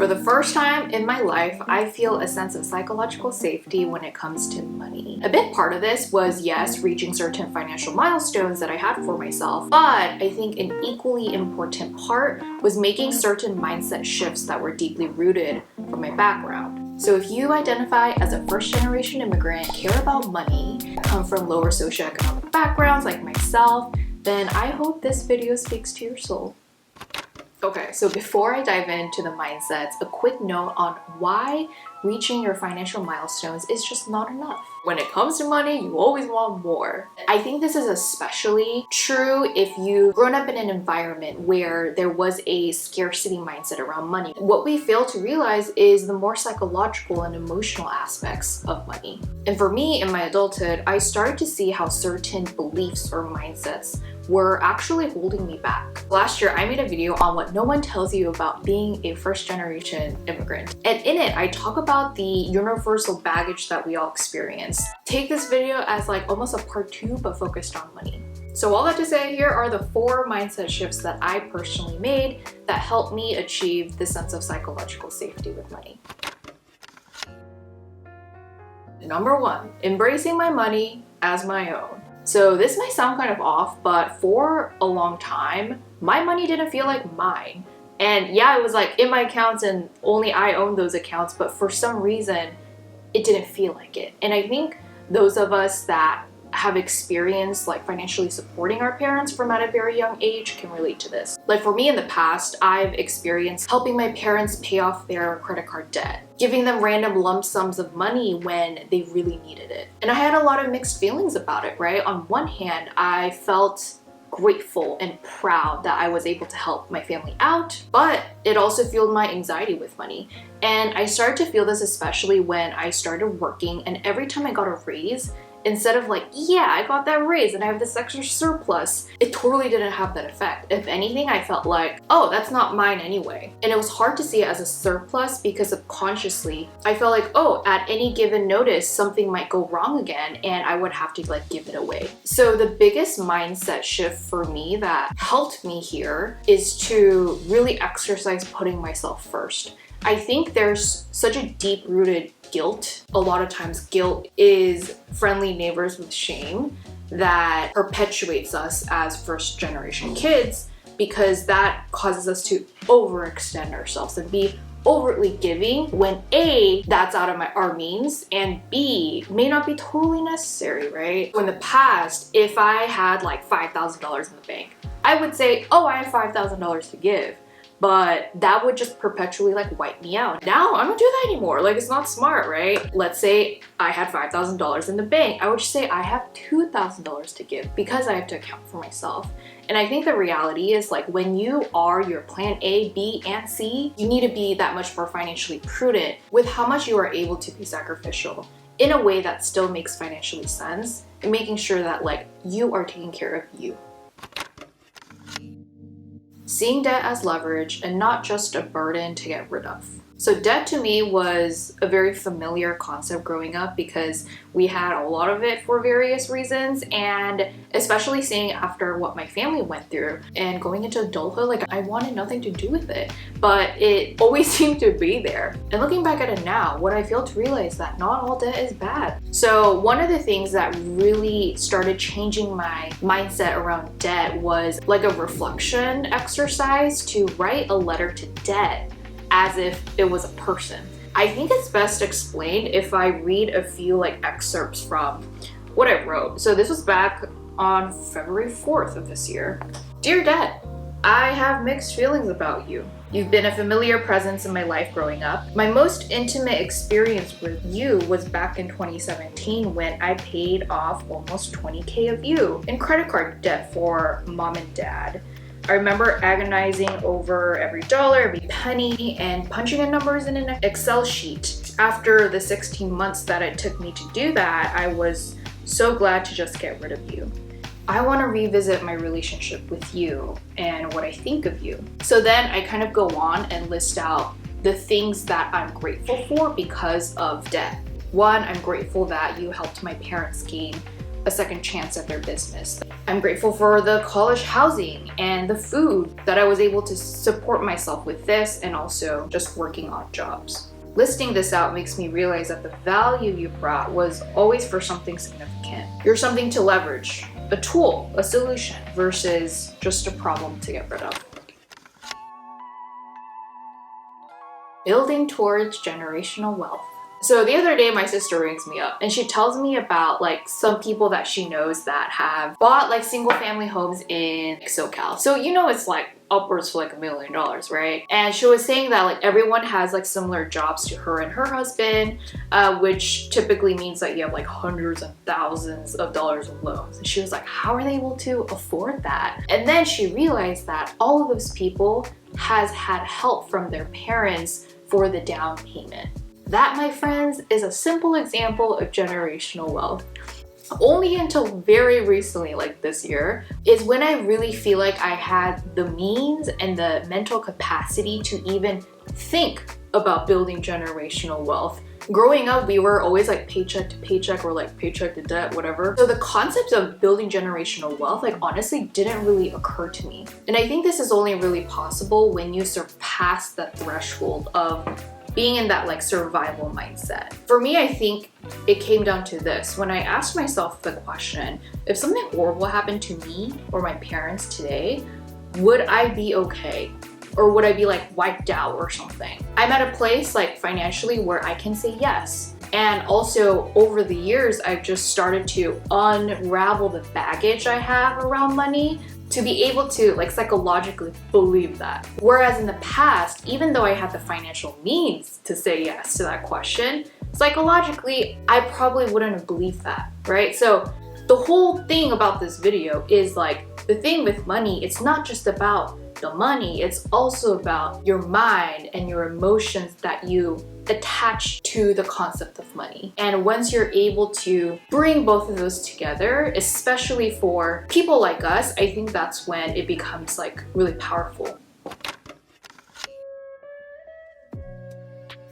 For the first time in my life, I feel a sense of psychological safety when it comes to money. A big part of this was, yes, reaching certain financial milestones that I had for myself, but I think an equally important part was making certain mindset shifts that were deeply rooted from my background. So if you identify as a first-generation immigrant, care about money, come from lower socioeconomic backgrounds like myself, then I hope this video speaks to your soul. Okay, so before I dive into the mindsets, a quick note on why reaching your financial milestones is just not enough. When it comes to money, you always want more. I think this is especially true if you've grown up in an environment where there was a scarcity mindset around money. What we fail to realize is the more psychological and emotional aspects of money. And for me, in my adulthood, I started to see how certain beliefs or mindsets were actually holding me back. Last year, I made a video on what no one tells you about being a first-generation immigrant. And in it, I talk about the universal baggage that we all experience. Take this video as like almost a part 2, but focused on money. So all that to say, here are the 4 mindset shifts that I personally made that helped me achieve this sense of psychological safety with money. Number 1, embracing my money as my own. So this might sound kind of off, but for a long time, my money didn't feel like mine. And yeah, it was like in my accounts and only I owned those accounts, but for some reason, it didn't feel like it. And I think those of us that have experienced like financially supporting our parents from at a very young age can relate to this. Like for me in the past, I've experienced helping my parents pay off their credit card debt, giving them random lump sums of money when they really needed it. And I had a lot of mixed feelings about it, right? On one hand, I felt grateful and proud that I was able to help my family out, but it also fueled my anxiety with money. And I started to feel this especially when I started working, and every time I got a raise, instead of like, yeah, I got that raise and I have this extra surplus, it totally didn't have that effect. If anything, I felt like, oh, that's not mine anyway. And it was hard to see it as a surplus because subconsciously, I felt like, oh, at any given notice, something might go wrong again and I would have to like give it away. So the biggest mindset shift for me that helped me here is to really exercise putting myself first. I think there's such a deep-rooted guilt. A lot of times guilt is friendly neighbors with shame that perpetuates us as first-generation kids, because that causes us to overextend ourselves and be overtly giving when A, that's out of our means, and B, may not be totally necessary, right? So in the past, if I had like $5,000 in the bank, I would say, oh, I have $5,000 to give. But that would just perpetually like wipe me out. Now I don't do that anymore. Like, it's not smart, right? Let's say I had $5,000 in the bank. I would just say I have $2,000 to give because I have to account for myself. And I think the reality is like when you are your plan A, B, and C, you need to be that much more financially prudent with how much you are able to be sacrificial in a way that still makes financially sense, and making sure that like you are taking care of you. Seeing debt as leverage and not just a burden to get rid of. So debt to me was a very familiar concept growing up because we had a lot of it for various reasons, and especially seeing after what my family went through and going into adulthood, like I wanted nothing to do with it, but it always seemed to be there. And looking back at it now, what I failed to realize that not all debt is bad. So one of the things that really started changing my mindset around debt was like a reflection exercise to write a letter to debt as if it was a person. I think it's best explained if I read a few like excerpts from what I wrote. So this was back on February 4th of this year. Dear Debt, I have mixed feelings about you. You've been a familiar presence in my life growing up. My most intimate experience with you was back in 2017 when I paid off almost $20,000 of you in credit card debt for mom and dad. I remember agonizing over every dollar, every penny, and punching in numbers in an Excel sheet. After the 16 months that it took me to do that, I was so glad to just get rid of you. I want to revisit my relationship with you and what I think of you. So then I kind of go on and list out the things that I'm grateful for because of debt. One, I'm grateful that you helped my parents gain a second chance at their business. I'm grateful for the college housing and the food, that I was able to support myself with this and also just working odd jobs. Listing this out makes me realize that the value you brought was always for something significant. You're something to leverage, a tool, a solution, versus just a problem to get rid of. Building towards generational wealth. So the other day my sister rings me up and she tells me about like some people that she knows that have bought like single family homes in SoCal. So you know it's like upwards for like $1 million, right? And she was saying that like everyone has like similar jobs to her and her husband, which typically means that you have like hundreds and thousands of dollars of loans. And she was like, how are they able to afford that? And then she realized that all of those people has had help from their parents for the down payment. That, my friends, is a simple example of generational wealth. Only until very recently, like this year, is when I really feel like I had the means and the mental capacity to even think about building generational wealth. Growing up, we were always like paycheck to paycheck or like paycheck to debt, whatever. So the concept of building generational wealth like honestly didn't really occur to me. And I think this is only really possible when you surpass the threshold of being in that like survival mindset. For me, I think it came down to this. When I asked myself the question, if something horrible happened to me or my parents today, would I be okay? Or would I be like wiped out or something? I'm at a place like financially where I can say yes. And also over the years, I've just started to unravel the baggage I have around money to be able to like psychologically believe that. Whereas in the past, even though I had the financial means to say yes to that question, psychologically, I probably wouldn't have believed that, right? So the whole thing about this video is like, the thing with money, it's not just about the money, it's also about your mind and your emotions that you attach to the concept of money. And once you're able to bring both of those together, especially for people like us, I think that's when it becomes like really powerful.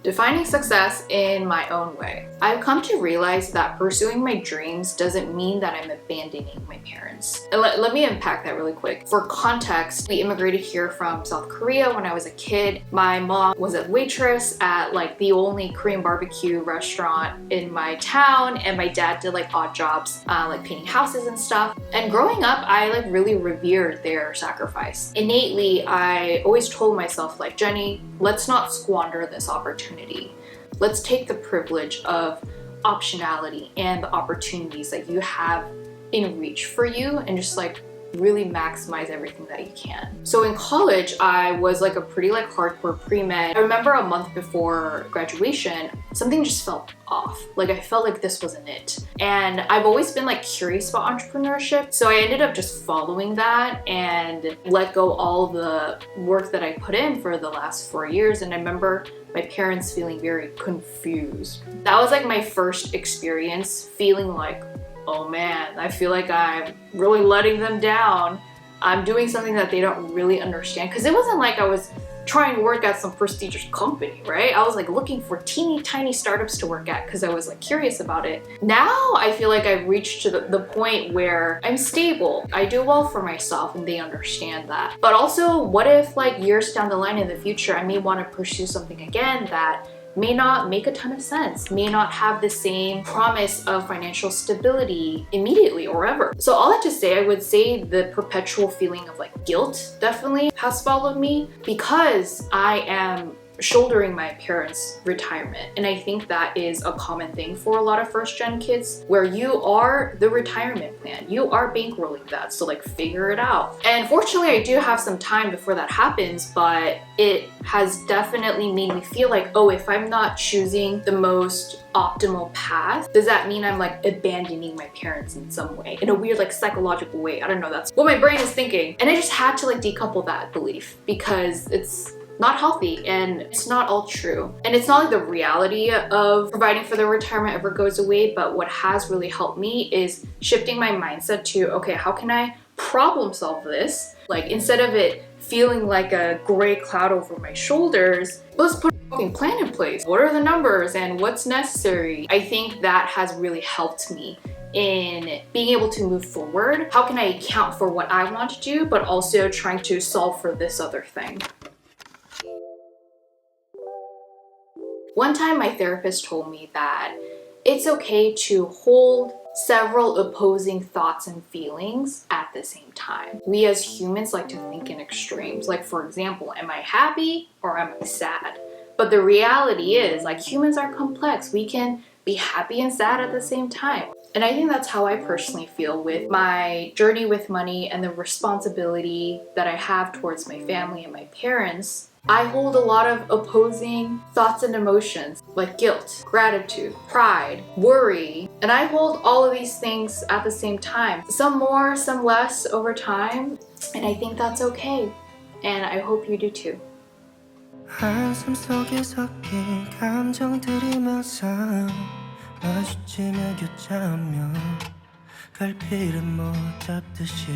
Defining success in my own way. I've come to realize that pursuing my dreams doesn't mean that I'm abandoning my parents. And let me unpack that really quick. For context, we immigrated here from South Korea when I was a kid. My mom was a waitress at like the only Korean barbecue restaurant in my town, and my dad did like odd jobs, like painting houses and stuff. And growing up, I like really revered their sacrifice. Innately, I always told myself like, Jenny, let's not squander this opportunity. Let's take the privilege of optionality and the opportunities that you have in reach for you and just like really maximize everything that you can. So in college, I was like a pretty like hardcore pre-med. I remember a month before graduation, something just felt off. Like I felt like this wasn't it. And I've always been like curious about entrepreneurship. So I ended up just following that and let go all the work that I put in for the last 4 years. And I remember my parents feeling very confused. That was like my first experience feeling like, oh man, I feel like I'm really letting them down. I'm doing something that they don't really understand. Because it wasn't like I was trying to work at some prestigious company, right? I was like looking for teeny tiny startups to work at because I was like curious about it. Now I feel like I've reached to the point where I'm stable. I do well for myself and they understand that. But also, what if like years down the line in the future, I may want to pursue something again that may not make a ton of sense, may not have the same promise of financial stability immediately or ever. So all that to say, I would say the perpetual feeling of like guilt definitely has followed me because I am shouldering my parents' retirement. And I think that is a common thing for a lot of first-gen kids, where you are the retirement plan. You are bankrolling that, so like figure it out. And fortunately, I do have some time before that happens, but it has definitely made me feel like, oh, if I'm not choosing the most optimal path, does that mean I'm like abandoning my parents in some way? In a weird like psychological way. I don't know, that's what my brain is thinking. And I just had to like decouple that belief because it's not healthy and it's not all true. And it's not like the reality of providing for their retirement ever goes away, but what has really helped me is shifting my mindset to, okay, how can I problem solve this? Like instead of it feeling like a gray cloud over my shoulders, let's put a fucking plan in place. What are the numbers and what's necessary? I think that has really helped me in being able to move forward. How can I account for what I want to do, but also trying to solve for this other thing? One time my therapist told me that it's okay to hold several opposing thoughts and feelings at the same time. We as humans like to think in extremes. Like, for example, am I happy or am I sad? But the reality is, like, humans are complex. We can be happy and sad at the same time. And I think that's how I personally feel with my journey with money and the responsibility that I have towards my family and my parents. I hold a lot of opposing thoughts and emotions like guilt, gratitude, pride, worry, and I hold all of these things at the same time. Some more, some less over time, and I think that's okay. And I hope you do too. 한숨 속에 섞인 감정들이 묘사 마주치며 교차하며 갈피를 못 잡듯이